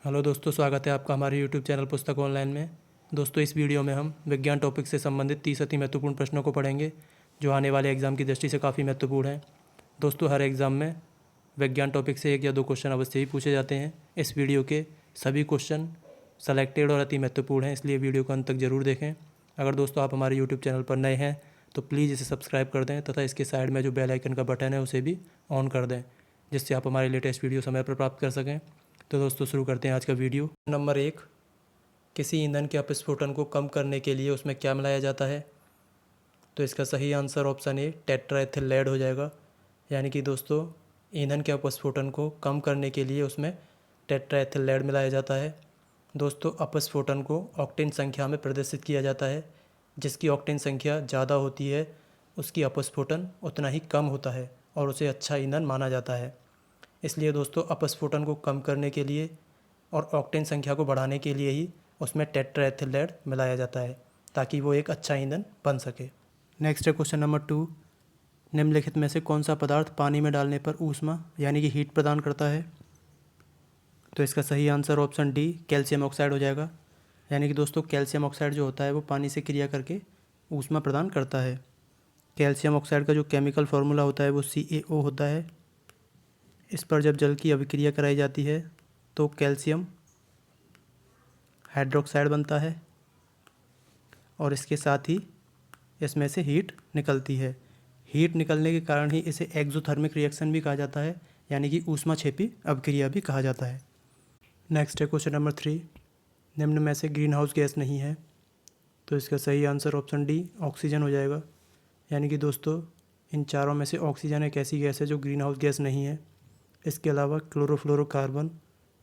Hello दोस्तों, स्वागत है आपका हमारे यूट्यूब चैनल पुस्तक ऑनलाइन में। दोस्तों, इस वीडियो में हम विज्ञान टॉपिक से संबंधित 30 अति महत्वपूर्ण प्रश्नों को पढ़ेंगे जो आने वाले एग्जाम की दृष्टि से काफ़ी महत्वपूर्ण हैं। दोस्तों, हर एग्ज़ाम में विज्ञान टॉपिक से 1 या 2 क्वेश्चन अवश्य ही पूछे जाते हैं। इस वीडियो के सभी क्वेश्चन सेलेक्टेड और अति महत्वपूर्ण हैं, इसलिए वीडियो को अंत तक जरूर देखें। अगर दोस्तों आप हमारे यूट्यूब चैनल पर नए हैं तो प्लीज़ इसे सब्सक्राइब कर दें तथा इसके साइड में जो बेल आइकन का बटन है उसे भी ऑन कर दें, जिससे आप हमारे लेटेस्ट वीडियो समय पर प्राप्त कर सकें। तो दोस्तों, शुरू करते हैं आज का वीडियो। नंबर 1, किसी ईंधन के अपस्फोटन को कम करने के लिए उसमें क्या मिलाया जाता है? तो इसका सही answer option A tetraethyl lead हो जाएगा। यानी कि दोस्तों, ईंधन के अपस्फोटन को कम करने के लिए उसमें टेट्राएथिल लेड मिलाया जाता है। दोस्तों, अपस्फोटन को ऑक्टेन संख्या में प्रदर्शित किया जाता है। जिसकी ऑक्टेन संख्या ज़्यादा होती है उसकी अपस्फोटन उतना ही कम होता है और उसे अच्छा ईंधन माना जाता है। इसलिए दोस्तों, अपस्फोटन को कम करने के लिए और ऑक्टेन संख्या को बढ़ाने के लिए ही उसमें टेट्राएथिल लेड मिलाया जाता है, ताकि वो एक अच्छा ईंधन बन सके। नेक्स्ट है क्वेश्चन नंबर 2, निम्नलिखित में से कौन सा पदार्थ पानी में डालने पर ऊष्मा यानी कि हीट प्रदान करता है? तो इसका सही answer option D calcium oxide हो जाएगा। यानी कि दोस्तों, कैल्शियम ऑक्साइड जो होता है वो पानी से क्रिया करके ऊष्मा प्रदान करता है। कैल्शियम ऑक्साइड का जो केमिकल फार्मूला होता है वो CaO होता है। इस पर जब जल की अभिक्रिया कराई जाती है तो कैल्शियम हाइड्रोक्साइड बनता है और इसके साथ ही इसमें से हीट निकलती है। हीट निकलने के कारण ही इसे एक्सोथर्मिक रिएक्शन भी कहा जाता है, यानी कि ऊष्माक्षेपी अभिक्रिया भी कहा जाता है। नेक्स्ट है क्वेश्चन नंबर 3, निम्न में से ग्रीन हाउस गैस नहीं है। तो इसका सही आंसर ऑप्शन डी ऑक्सीजन हो जाएगा। यानी कि दोस्तों, इन चारों में से ऑक्सीजन एक ऐसी गैस है जो ग्रीन हाउस गैस नहीं है। इसके अलावा क्लोरोफ्लोरोकार्बन,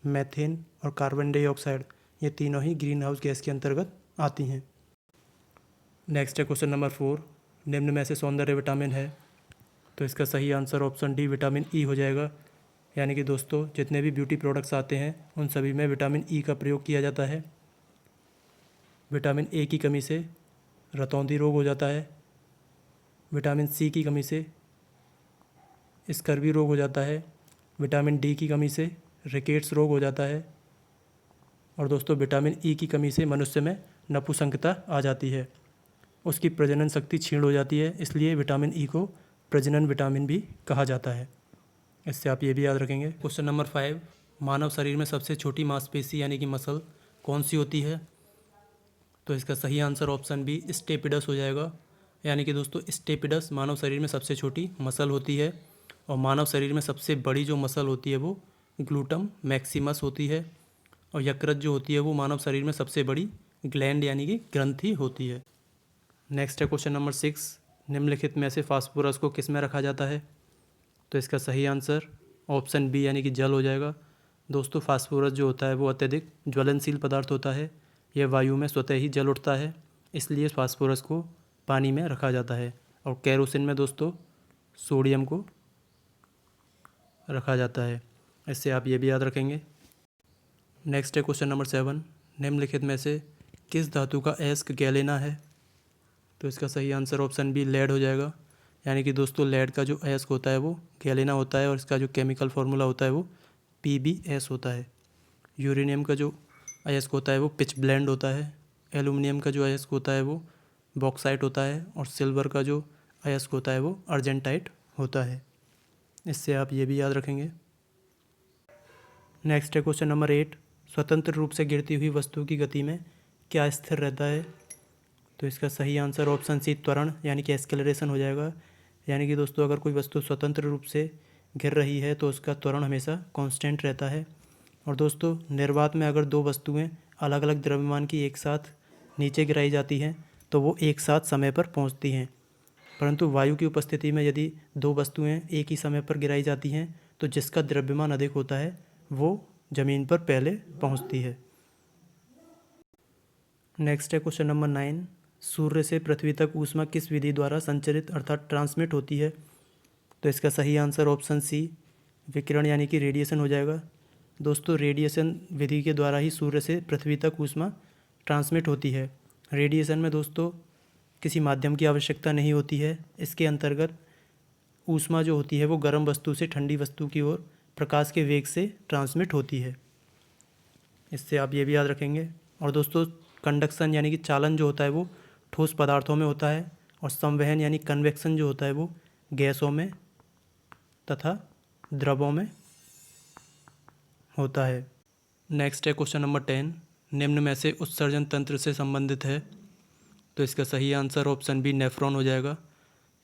मेथेन और कार्बन डाइऑक्साइड, ये तीनों ही ग्रीन हाउस गैस के अंतर्गत आती हैं। नेक्स्ट है क्वेश्चन नंबर 4, निम्न में से सौंदर्य विटामिन है। तो इसका सही answer option D vitamin E हो जाएगा। यानी कि दोस्तों, जितने भी ब्यूटी प्रोडक्ट्स आते हैं उन सभी में विटामिन ई का प्रयोग किया जाता है। विटामिन ए की कमी से रतौंधी रोग हो जाता है। विटामिन सी की कमी से स्कर्वी रोग हो जाता है। विटामिन डी की कमी से रिकेट्स रोग हो जाता है। और दोस्तों, विटामिन ई की कमी से मनुष्य में नपुंसकता आ जाती है, उसकी प्रजनन शक्ति क्षीण हो जाती है। इसलिए विटामिन ई को प्रजनन विटामिन भी कहा जाता है। इससे आप ये भी याद रखेंगे। क्वेश्चन नंबर 5, मानव शरीर में सबसे छोटी मांसपेशी यानी कि मसल कौन सी होती है? तो इसका सही आंसर ऑप्शन बी स्टेपिडस हो जाएगा। यानी कि दोस्तों, स्टेपिडस मानव शरीर में सबसे छोटी मसल होती है और मानव शरीर में सबसे बड़ी जो मसल होती है वो ग्लूटम मैक्सिमस होती है। और यकृत जो होती है वो मानव शरीर में सबसे बड़ी ग्लैंड यानी कि ग्रंथि होती है। नेक्स्ट है क्वेश्चन नंबर 6, निम्नलिखित में से फास्फोरस को किस में रखा जाता है? तो इसका सही आंसर ऑप्शन बी यानी कि जल हो जाएगा। दोस्तों, फास्फोरस जो होता है वो अत्यधिक ज्वलनशील पदार्थ होता है। यह वायु में स्वतः ही जल उठता है, इसलिए फास्फोरस को पानी में रखा जाता है। और केरोसिन में दोस्तों सोडियम को रखा जाता है। इससे आप ये भी याद रखेंगे। नेक्स्ट है क्वेश्चन नंबर 7, निम्नलिखित में से किस धातु का अयस्क गैलेना है? तो इसका सही आंसर ऑप्शन बी लेड हो जाएगा। यानी कि दोस्तों, लेड का जो अयस्क होता है वो गैलेना होता है और इसका जो केमिकल फार्मूला होता है वो PbS होता है। यूरेनियम का जो अयस्क होता है वो पिच ब्लेंड होता है। एल्युमिनियम का जो अयस्क होता है वो बॉक्साइट होता है और सिल्वर का जो अयस्क होता है वो अर्जेंटाइट होता है। इससे आप ये भी याद रखेंगे। नेक्स्ट है क्वेश्चन नंबर 8, स्वतंत्र रूप से गिरती हुई वस्तु की गति में क्या स्थिर रहता है? तो इसका सही आंसर ऑप्शन सी त्वरण यानी कि एक्सेलरेशन हो जाएगा। यानी कि दोस्तों, अगर कोई वस्तु स्वतंत्र रूप से गिर रही है तो उसका त्वरण हमेशा कांस्टेंट रहता है। और दोस्तों, निर्वात में अगर दो वस्तुएं अलग अलग द्रव्यमान की एक साथ नीचे गिराई जाती हैं तो वो एक साथ समय पर पहुंचती हैं। परंतु वायु की उपस्थिति में यदि दो वस्तुएं एक ही समय पर गिराई जाती हैं तो जिसका द्रव्यमान अधिक होता है वो ज़मीन पर पहले पहुंचती है। नेक्स्ट है क्वेश्चन नंबर 9, सूर्य से पृथ्वी तक ऊष्मा किस विधि द्वारा संचरित अर्थात ट्रांसमिट होती है? तो इसका सही आंसर ऑप्शन सी विकिरण यानी कि रेडिएशन हो जाएगा। दोस्तों, रेडिएशन विधि के द्वारा ही सूर्य से पृथ्वी तक ऊष्मा ट्रांसमिट होती है। रेडिएशन में दोस्तों किसी माध्यम की आवश्यकता नहीं होती है। इसके अंतर्गत ऊष्मा जो होती है वो गर्म वस्तु से ठंडी वस्तु की ओर प्रकाश के वेग से ट्रांसमिट होती है। इससे आप ये भी याद रखेंगे। और दोस्तों कंडक्शन यानी कि चालन जो होता है वो ठोस पदार्थों में होता है, और संवहन यानी कन्वेक्शन जो होता है वो गैसों में तथा द्रवों में होता है। नेक्स्ट है क्वेश्चन नंबर 10, निम्न में से उत्सर्जन तंत्र से संबंधित है। तो इसका सही आंसर ऑप्शन बी नेफ्रॉन हो जाएगा।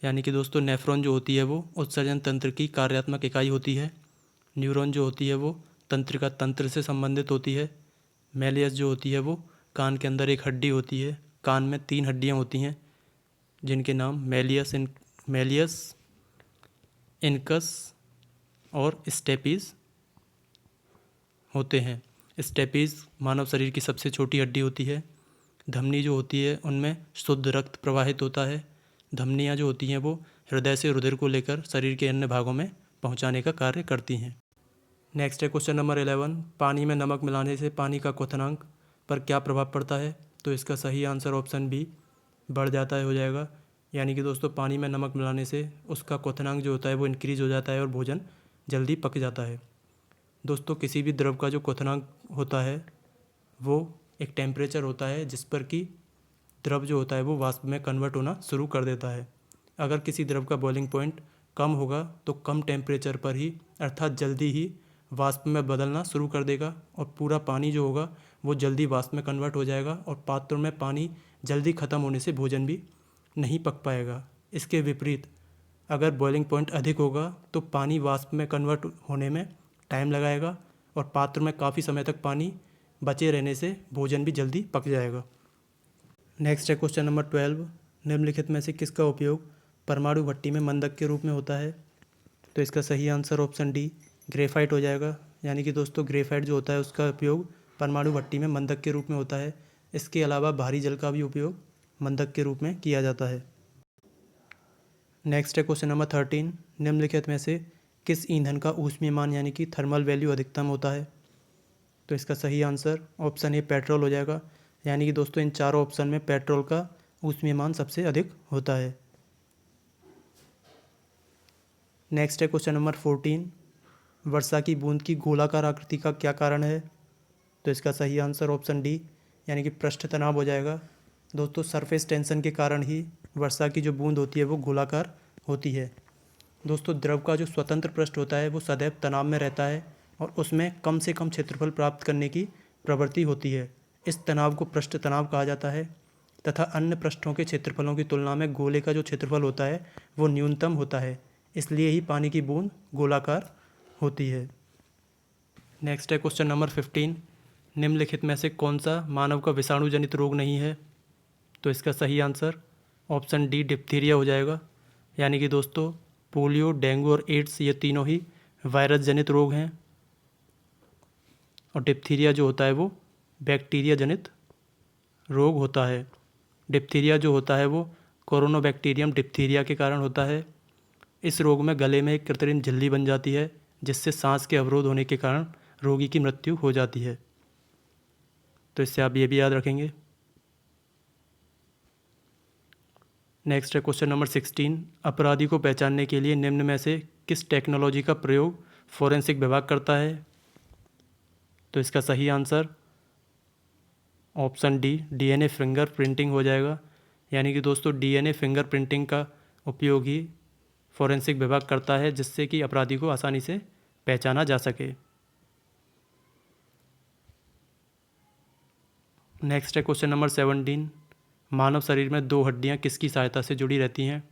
यानी कि दोस्तों नेफ्रॉन जो होती है वो उत्सर्जन तंत्र की कार्यात्मक इकाई होती है। न्यूरॉन जो होती है वो तंत्रिका तंत्र से संबंधित होती है। मैलियस जो होती है वो कान के अंदर एक हड्डी होती है। कान में 3 हड्डियाँ होती हैं जिनके नाम मैलियस, इनकस और स्टेपीज होते हैं। स्टेपीज मानव शरीर की सबसे छोटी हड्डी होती है। धमनी जो होती है उनमें शुद्ध रक्त प्रवाहित होता है। धमनियाँ जो होती हैं वो हृदय से रुधिर को लेकर शरीर के अन्य भागों में पहुंचाने का कार्य करती हैं। नेक्स्ट है क्वेश्चन नंबर 11, पानी में नमक मिलाने से पानी का क्वथनांक पर क्या प्रभाव पड़ता है। तो इसका सही आंसर ऑप्शन बी बढ़ जाता है हो जाएगा। यानी कि दोस्तों पानी में नमक मिलाने से उसका क्वथनांक जो होता है वो इंक्रीज हो जाता है और भोजन जल्दी पक जाता है। दोस्तों किसी भी द्रव का जो क्वथनांक होता है वो एक टेम्परेचर होता है जिस पर कि द्रव जो होता है वो वाष्प में कन्वर्ट होना शुरू कर देता है। अगर किसी द्रव का बॉइलिंग पॉइंट कम होगा तो कम टेम्परेचर पर ही अर्थात जल्दी ही वाष्प में बदलना शुरू कर देगा और पूरा पानी जो होगा वो जल्दी वाष्प में कन्वर्ट हो जाएगा और पात्र में पानी जल्दी ख़त्म होने से भोजन भी नहीं पक पाएगा। इसके विपरीत अगर बॉइलिंग पॉइंट अधिक होगा तो पानी वाष्प में कन्वर्ट होने में टाइम लगाएगा और पात्र में काफ़ी समय तक पानी बचे रहने से भोजन भी जल्दी पक जाएगा। नेक्स्ट है क्वेश्चन नंबर 12, निम्नलिखित में से किसका उपयोग परमाणु भट्टी में मंदक के रूप में होता है। तो इसका सही आंसर ऑप्शन डी ग्रेफाइट हो जाएगा। यानी कि दोस्तों ग्रेफाइट जो होता है उसका उपयोग परमाणु भट्टी में मंदक के रूप में होता है। इसके अलावा भारी जल का भी उपयोग मंदक के रूप में किया जाता है। नेक्स्ट है क्वेश्चन नंबर 13, निम्नलिखित में से किस ईंधन का ऊष्मीयमान यानी कि थर्मल वैल्यू अधिकतम होता है। तो इसका सही आंसर ऑप्शन ए पेट्रोल हो जाएगा। यानी कि दोस्तों इन चारों ऑप्शन में पेट्रोल का ऊष्मीयमान सबसे अधिक होता है। नेक्स्ट है क्वेश्चन नंबर 14, वर्षा की बूंद की गोलाकार आकृति का क्या कारण है। तो इसका सही आंसर ऑप्शन डी यानी कि पृष्ठ तनाव हो जाएगा। दोस्तों सरफेस टेंशन के कारण ही वर्षा की जो बूंद होती है वो गोलाकार होती है। दोस्तों द्रव का जो स्वतंत्र पृष्ठ होता है वो सदैव तनाव में रहता है और उसमें कम से कम क्षेत्रफल प्राप्त करने की प्रवृत्ति होती है। इस तनाव को पृष्ठ तनाव कहा जाता है तथा अन्य पृष्ठों के क्षेत्रफलों की तुलना में गोले का जो क्षेत्रफल होता है वो न्यूनतम होता है। इसलिए ही पानी की बूंद गोलाकार होती है। नेक्स्ट है क्वेश्चन नंबर 15, निम्नलिखित में से कौन सा मानव का विषाणु जनित रोग नहीं है। तो इसका सही आंसर ऑप्शन डी डिप्थीरिया हो जाएगा। यानी कि दोस्तों पोलियो, डेंगू और एड्स ये तीनों ही वायरस जनित रोग हैं और डिप्थीरिया जो होता है वो बैक्टीरिया जनित रोग होता है। डिप्थीरिया जो होता है वो कोरोनाबैक्टीरियम डिप्थीरिया के कारण होता है। इस रोग में गले में एक कृत्रिम झिल्ली बन जाती है जिससे सांस के अवरोध होने के कारण रोगी की मृत्यु हो जाती है। तो इससे आप ये भी याद रखेंगे। नेक्स्ट है क्वेश्चन नंबर 16, अपराधी को पहचानने के लिए निम्न में से किस टेक्नोलॉजी का प्रयोग फोरेंसिक विभाग करता है। तो इसका सही answer option D DNA finger printing हो जाएगा। यानी कि दोस्तों डीएनए फिंगर प्रिंटिंग का उपयोग ही फोरेंसिक विभाग करता है जिससे कि अपराधी को आसानी से पहचाना जा सके। नेक्स्ट है क्वेश्चन नंबर 17, मानव शरीर में 2 हड्डियां किसकी सहायता से जुड़ी रहती हैं।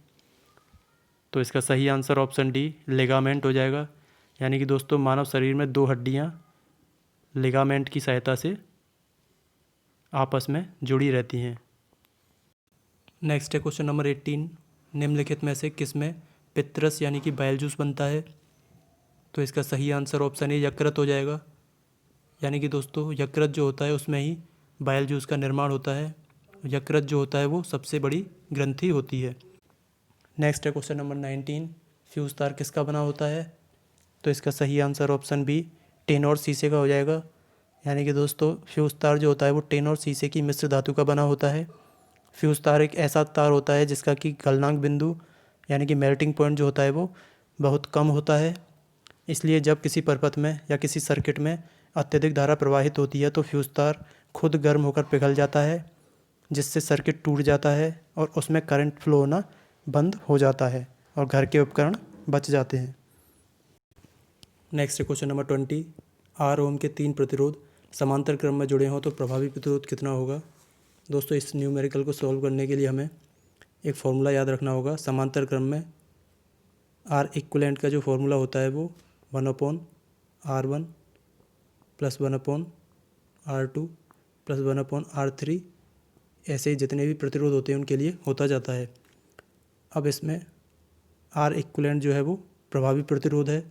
तो इसका सही आंसर ऑप्शन डी लिगामेंट हो जाएगा। यानी कि दोस्तों मानव शरीर में 2 हड्डियां लिगामेंट की सहायता से आपस में जुड़ी रहती हैं। नेक्स्ट है क्वेश्चन नंबर 18, निम्नलिखित में से किस में पित्तरस यानी कि बाइल जूस बनता है। तो इसका सही आंसर ऑप्शन ए यकृत हो जाएगा। यानी कि दोस्तों यकृत जो होता है उसमें ही बाइल जूस का निर्माण होता है। यकृत जो होता है वो सबसे बड़ी ग्रंथि होती है। नेक्स्ट है क्वेश्चन नंबर 19, फ्यूज तार किसका बना होता है। तो इसका सही आंसर ऑप्शन बी टिन और शीशे का हो जाएगा। यानी कि दोस्तों फ्यूज तार जो होता है वो टिन और शीशे की मिश्र धातु का बना होता है। फ्यूज तार एक ऐसा तार होता है जिसका कि गलनांक बिंदु यानी कि मेल्टिंग पॉइंट जो होता है वो बहुत कम होता है। इसलिए जब किसी परपथ में या किसी सर्किट में अत्यधिक धारा प्रवाहित होती है तो फ्यूज़ तार खुद गर्म होकर पिघल जाता है, जिससे सर्किट टूट जाता है और उसमें करंट फ्लो होना बंद हो जाता है और घर के उपकरण बच जाते हैं। नेक्स्ट है क्वेश्चन नंबर 20। आर ओम के 3 प्रतिरोध समांतर क्रम में जुड़े हों तो प्रभावी प्रतिरोध कितना होगा। दोस्तों, इस न्यूमेरिकल को सॉल्व करने के लिए हमें एक फॉर्मूला याद रखना होगा। समांतर क्रम में आर इक्विवेलेंट का जो फॉर्मूला होता है वो 1/R1 + 1/R2 + 1/R3, ऐसे ही जितने भी प्रतिरोध होते हैं उनके लिए होता जाता है। अब इसमें आर इक्विवेलेंट जो है वो प्रभावी प्रतिरोध है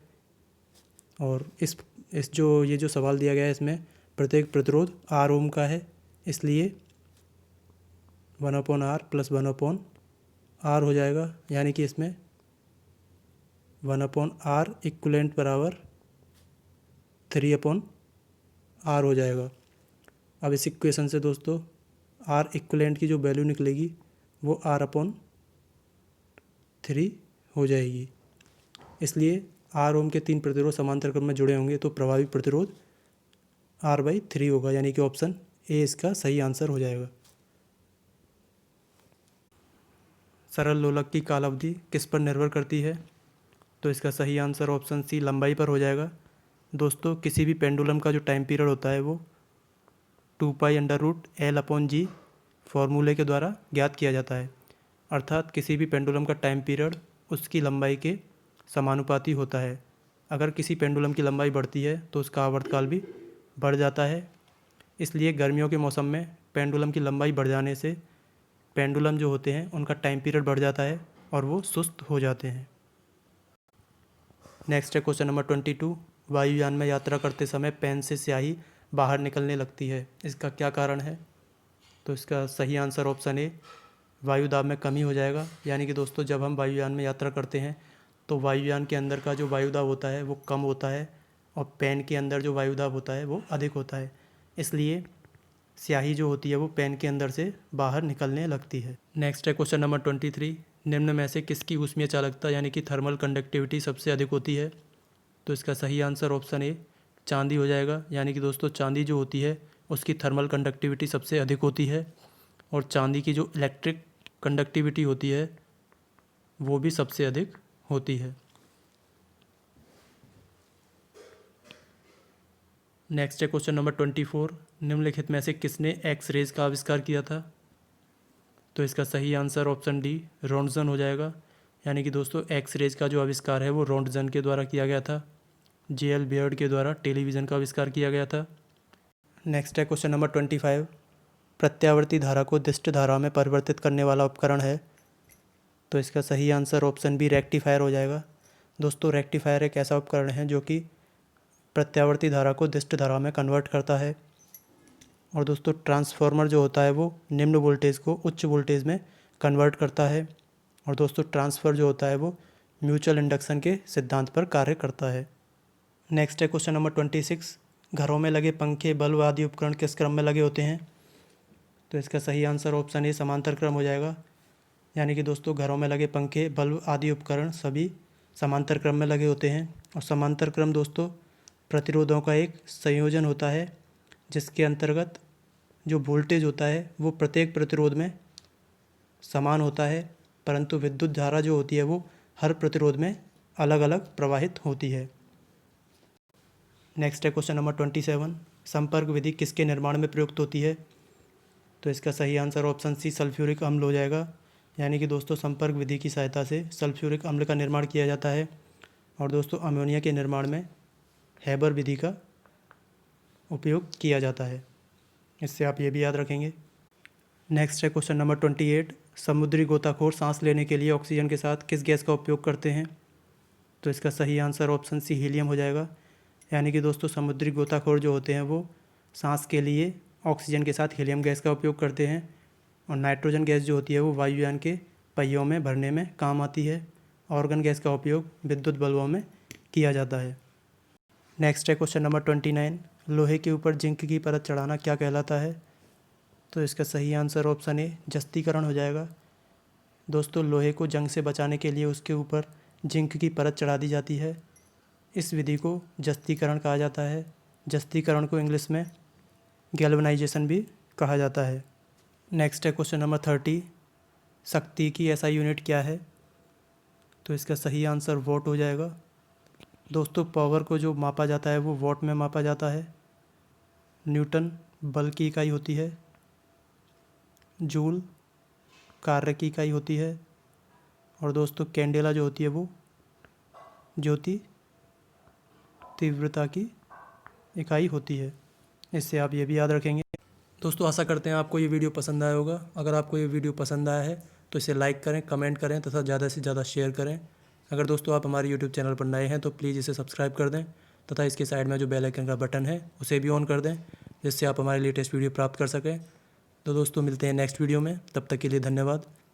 और इस जो सवाल दिया गया है इसमें प्रत्येक प्रतिरोध आर ओम का है, इसलिए 1/R + 1/R हो जाएगा, यानी कि इसमें 1/R इक्विवेलेंट बराबर 3/R हो जाएगा। अब इस इक्वेशन से दोस्तों आर इक्विवेलेंट की जो वैल्यू निकलेगी वो R/3 हो जाएगी। इसलिए आर ओम के 3 प्रतिरोध समांतर क्रम में जुड़े होंगे तो प्रभावी प्रतिरोध R/3 होगा, यानी कि ऑप्शन ए इसका सही आंसर हो जाएगा। सरल लोलक की काल अवधि किस पर निर्भर करती है, तो इसका सही आंसर ऑप्शन सी लंबाई पर हो जाएगा। दोस्तों, किसी भी पेंडुलम का जो टाइम पीरियड होता है वो 2π√L/G फॉर्मूले के द्वारा ज्ञात किया जाता है, अर्थात किसी भी पेंडुलम का टाइम पीरियड उसकी लंबाई के समानुपाती होता है। अगर किसी पेंडुलम की लंबाई बढ़ती है तो उसका आवर्तकाल भी बढ़ जाता है। इसलिए गर्मियों के मौसम में पेंडुलम की लंबाई बढ़ जाने से पेंडुलम जो होते हैं उनका टाइम पीरियड बढ़ जाता है और वो सुस्त हो जाते हैं। नेक्स्ट है क्वेश्चन नंबर 22। वायुयान में यात्रा करते समय पेन से स्याही बाहर निकलने लगती है, इसका क्या कारण है। तो इसका सही आंसर ऑप्शन ए वायु दाब में कमी हो जाएगा। यानी कि दोस्तों, जब हम वायुयान में यात्रा करते हैं तो वायुयान के अंदर का जो वायु दाब होता है वो कम होता है और पेन के अंदर जो वायु दाब होता है वो अधिक होता है, इसलिए स्याही जो होती है वो पेन के अंदर से बाहर निकलने लगती है। नेक्स्ट है क्वेश्चन नंबर 23। निम्न में से किसकी ऊष्मीय चालकता यानी कि थर्मल कंडक्टिविटी सबसे अधिक होती है, तो इसका सही आंसर ऑप्शन ए चांदी हो जाएगा। यानी कि दोस्तों, चांदी जो होती है उसकी थर्मल कंडक्टिविटी सबसे अधिक होती है और चांदी की जो इलेक्ट्रिक कंडक्टिविटी होती है वो भी सबसे अधिक होती है। नेक्स्ट है क्वेश्चन नंबर 24। निम्नलिखित में से किसने एक्स रेज का आविष्कार किया था, तो इसका सही आंसर ऑप्शन डी रोंटगन हो जाएगा। यानी कि दोस्तों, एक्स रेज का जो आविष्कार है वो रोंटगन के द्वारा किया गया था। J.L. बियर्ड के द्वारा टेलीविज़न का आविष्कार किया गया था। नेक्स्ट है क्वेश्चन नंबर 25। प्रत्यावर्ती धारा को दिष्ट धारा में परिवर्तित करने वाला उपकरण है, तो इसका सही आंसर ऑप्शन बी रेक्टिफायर हो जाएगा। दोस्तों, रेक्टिफायर एक ऐसा उपकरण है जो कि प्रत्यावर्ती धारा को दिष्ट धारा में कन्वर्ट करता है। और दोस्तों, ट्रांसफार्मर जो होता है वो निम्न वोल्टेज को उच्च वोल्टेज में कन्वर्ट करता है। और दोस्तों, ट्रांसफ़र जो होता है वो म्यूचुअल इंडक्शन के सिद्धांत पर कार्य करता है। नेक्स्ट है क्वेश्चन नंबर 26। घरों में लगे पंखे, बल्ब आदि उपकरण किस क्रम में लगे होते हैं, तो इसका सही आंसर ऑप्शन ए समांतर क्रम हो जाएगा। यानी कि दोस्तों, घरों में लगे पंखे, बल्ब आदि उपकरण सभी समांतर क्रम में लगे होते हैं। और समांतर क्रम दोस्तों प्रतिरोधों का एक संयोजन होता है, जिसके अंतर्गत जो वोल्टेज होता है वो प्रत्येक प्रतिरोध में समान होता है, परंतु विद्युत धारा जो होती है वो हर प्रतिरोध में अलग अलग प्रवाहित होती है। नेक्स्ट है क्वेश्चन नंबर 27। संपर्क विधि किसके निर्माण में प्रयुक्त होती है, तो इसका सही आंसर ऑप्शन सी सल्फ्यूरिक अम्ल हो जाएगा। यानी कि दोस्तों, संपर्क विधि की सहायता से सल्फ्यूरिक अम्ल का निर्माण किया जाता है। और दोस्तों, अमोनिया के निर्माण में हैबर विधि का उपयोग किया जाता है, इससे आप ये भी याद रखेंगे। नेक्स्ट है क्वेश्चन नंबर 28। समुद्री गोताखोर सांस लेने के लिए ऑक्सीजन के साथ किस गैस का उपयोग करते हैं, तो इसका सही आंसर ऑप्शन सी हीलियम हो जाएगा। यानी कि दोस्तों, समुद्री गोताखोर जो होते हैं वो सांस के लिए ऑक्सीजन के साथ हीलियम गैस का उपयोग करते हैं। और नाइट्रोजन गैस जो होती है वो वायुयान के पहियों में भरने में काम आती है। ऑर्गन गैस का उपयोग विद्युत बल्बों में किया जाता है। नेक्स्ट है क्वेश्चन नंबर 29। लोहे के ऊपर जिंक की परत चढ़ाना क्या कहलाता है, तो इसका सही आंसर ऑप्शन ए जस्तीकरण हो जाएगा। दोस्तों, लोहे को जंग से बचाने के लिए उसके ऊपर जिंक की परत चढ़ा दी जाती है। इस विधि को जस्तीकरण कहा जाता है। जस्तीकरण को इंग्लिश में गैल्वेनाइजेशन भी कहा जाता है। नेक्स्ट है क्वेश्चन नंबर 30, शक्ति की एसआई यूनिट क्या है? तो इसका सही आंसर वॉट हो जाएगा। दोस्तों पावर को जो मापा जाता है वो वॉट में मापा जाता है। न्यूटन बल की इकाई होती है। जूल कार्य की इकाई होती है। और दोस्तों कैंडेला जो होती है वो ज्योति तीव्रता की इकाई होती है। इससे आप ये भी याद रखेंगे। दोस्तों आशा करते हैं आपको ये वीडियो पसंद आया होगा। अगर आपको ये वीडियो पसंद आया है तो इसे लाइक करें, कमेंट करें तथा ज़्यादा से ज़्यादा शेयर करें। अगर दोस्तों आप हमारे यूट्यूब चैनल पर नए हैं तो प्लीज़ इसे सब्सक्राइब कर दें तथा इसके साइड में जो बेल आइकन का बटन है उसे भी ऑन कर दें, जिससे आप हमारे लेटेस्ट वीडियो प्राप्त कर सकें। तो दोस्तों मिलते हैं नेक्स्ट वीडियो में, तब तक के लिए धन्यवाद।